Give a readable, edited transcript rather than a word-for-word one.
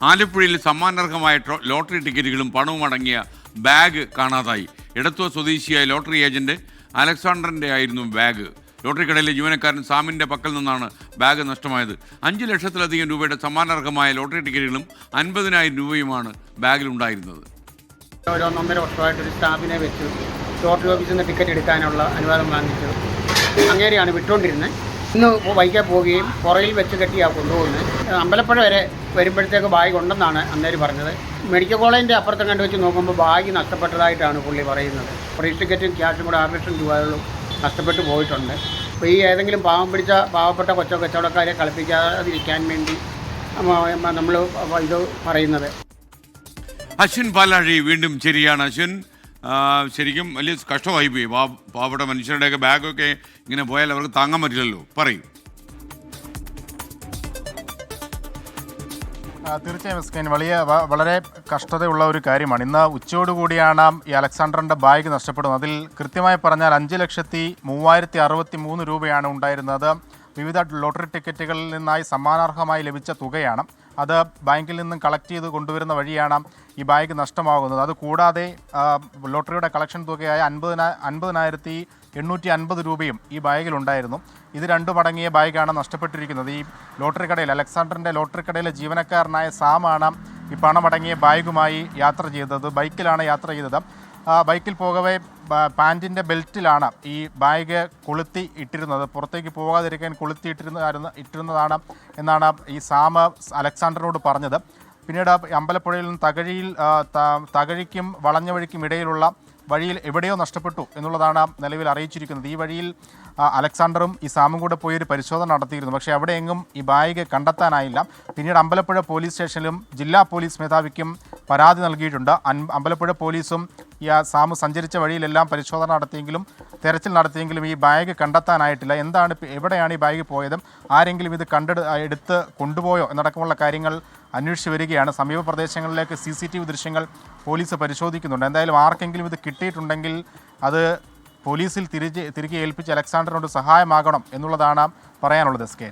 ആലപ്പുഴയിൽ സമ്മാനാർഹമായ ലോട്ടറി ടിക്കറ്റുകളും പണവും അടങ്ങിയ ബാഗ് കാണാതായി. എടത്വ സ്വദേശിയായ ലോട്ടറി ഏജന്റ് അലക്സാണ്ടറിൻ്റെ ആയിരുന്നു ബാഗ്. ലോട്ടറി കടയിലെ ജീവനക്കാരൻ സാമിൻ്റെ പക്കൽ നിന്നാണ് ബാഗ് നഷ്ടമായത്. 5 ലക്ഷത്തിലധികം രൂപയുടെ സമ്മാനാർഹമായ ലോട്ടറി ടിക്കറ്റുകളും 50,000 രൂപയുമാണ് ബാഗിലുണ്ടായിരുന്നത്. ഒരു 1.5 വർഷമായിട്ടൊരു സ്റ്റാഫിനെ വെച്ച് ലോട്ടറി ഓഫീസിൽ നിന്ന് ടിക്കറ്റ് എടുക്കാനുള്ള അനുവാദം വാങ്ങിച്ചു അങ്ങനെയാണ് വിട്ടുകൊണ്ടിരുന്നത്. ഇന്ന് വൈകാൻ പോവുകയും പുറയിൽ വെച്ച് കെട്ടിയാണ് കൊണ്ടുപോകുന്നത്. അമ്പലപ്പുഴ വരെ വരുമ്പോഴത്തേക്ക് ബാഗ് ഉണ്ടെന്നാണ് അന്നേരം പറഞ്ഞത്. മെഡിക്കൽ കോളേജിൻ്റെ അപ്പുറത്തും കണ്ടു വെച്ച് നോക്കുമ്പോൾ ബാഗ് നഷ്ടപ്പെട്ടതായിട്ടാണ് പുള്ളി പറയുന്നത്. ഫ്രീസ് ടിക്കറ്റും ക്യാഷും കൂടെ 6 ലക്ഷം രൂപകളും നഷ്ടപ്പെട്ടു പോയിട്ടുണ്ട്. അപ്പോൾ ഈ ഏതെങ്കിലും പാവപ്പെട്ട കച്ചവടക്കാരെ കളിപ്പിക്കാതിരിക്കാൻ വേണ്ടി നമ്മൾ ഇത് പറയുന്നത്. അശ്വിൻ പാലാഴി വീണ്ടും ശരിയാണ്. അശ്വിൻ, ശരിക്കും വലിയ കഷ്ടമായി പോയി. പാവപ്പെട്ട മനുഷ്യരുടെയൊക്കെ ബാഗൊക്കെ ഇങ്ങനെ പോയാൽ അവർക്ക് താങ്ങാൻ പറ്റില്ലല്ലോ. പറയും. തീർച്ചയായും സ്കൈൻ വളരെ കഷ്ടതയുള്ള ഒരു കാര്യമാണ്. ഇന്ന് ഉച്ചയോടുകൂടിയാണ് ഈ അലക്സാണ്ടറിൻ്റെ ബാഗ് നഷ്ടപ്പെടുന്നത്. അതിൽ കൃത്യമായി പറഞ്ഞാൽ 5,03,063 രൂപയാണ് ഉണ്ടായിരുന്നത്. വിവിധ ലോട്ടറി ടിക്കറ്റുകളിൽ നിന്നായി സമ്മാനാർഹമായി ലഭിച്ച തുകയാണ്. അത് ബാങ്കിൽ നിന്നും കളക്ട് ചെയ്ത് കൊണ്ടുവരുന്ന വഴിയാണ് ഈ ബാഗ് നഷ്ടമാകുന്നത്. അതുകൂടാതെ ലോട്ടറിയുടെ കളക്ഷൻ തുകയായ 50,850 രൂപയും ഈ ബാഗിലുണ്ടായിരുന്നു. ഇത് രണ്ടും അടങ്ങിയ ബാഗാണ് നഷ്ടപ്പെട്ടിരിക്കുന്നത്. ഈ ലോട്ടറി കടയിൽ അലക്സാണ്ടറിൻ്റെ ലോട്ടറി കടയിലെ ജീവനക്കാരനായ സാമാണ് ഈ പണമടങ്ങിയ ബാഗുമായി യാത്ര ചെയ്തത്. ബൈക്കിലാണ് യാത്ര ചെയ്തത്. ബൈക്കിൽ പോകവേ പാൻറ്റിൻ്റെ ബെൽറ്റിലാണ് ഈ ബാഗ് കൊളുത്തി ഇട്ടിരുന്നത്. പുറത്തേക്ക് പോകാതിരിക്കാൻ കൊളുത്തി ഇട്ടിരുന്നതാണ് എന്നാണ് ഈ സാം അലക്സാണ്ടറിനോട് പറഞ്ഞത്. പിന്നീട് അമ്പലപ്പുഴയിൽ നിന്ന് തകഴിക്കും വളഞ്ഞ വഴിക്കും ഇടയിലുള്ള വഴിയിൽ എവിടെയോ നഷ്ടപ്പെട്ടു എന്നുള്ളതാണ് നിലവിൽ അറിയിച്ചിരിക്കുന്നത്. ഈ വഴിയിൽ അലക്സാണ്ടറും ഈ സാമും കൂടെ പോയി ഒരു പരിശോധന നടത്തിയിരുന്നു. പക്ഷേ അവിടെയെങ്ങും ഈ ബാഗ് കണ്ടെത്താനായില്ല. പിന്നീട് അമ്പലപ്പുഴ പോലീസ് സ്റ്റേഷനിലും ജില്ലാ പോലീസ് മേധാവിക്കും പരാതി നൽകിയിട്ടുണ്ട്. അമ്പലപ്പുഴ പോലീസും ഈ സാമു സഞ്ചരിച്ച വഴിയിലെല്ലാം പരിശോധന നടത്തിയെങ്കിലും തെരച്ചിൽ നടത്തിയെങ്കിലും ഈ ബാഗ് കണ്ടെത്താനായിട്ടില്ല. എവിടെയാണ് ഈ ബാഗ് പോയത്, ആരെങ്കിലും ഇത് എടുത്ത് കൊണ്ടുപോയോ എന്നടക്കമുള്ള കാര്യങ്ങൾ അന്വേഷിച്ച് വരികയാണ്. സമീപ പ്രദേശങ്ങളിലേക്ക് CCTV ദൃശ്യങ്ങൾ പോലീസ് പരിശോധിക്കുന്നുണ്ട്. എന്തായാലും ആർക്കെങ്കിലും ഇത് കിട്ടിയിട്ടുണ്ടെങ്കിൽ അത് പോലീസിൽ തിരികെ ഏൽപ്പിച്ച് അലക്സാണ്ടറിനോട് സഹായമാകണം എന്നുള്ളതാണ് പറയാനുള്ളത്. S K.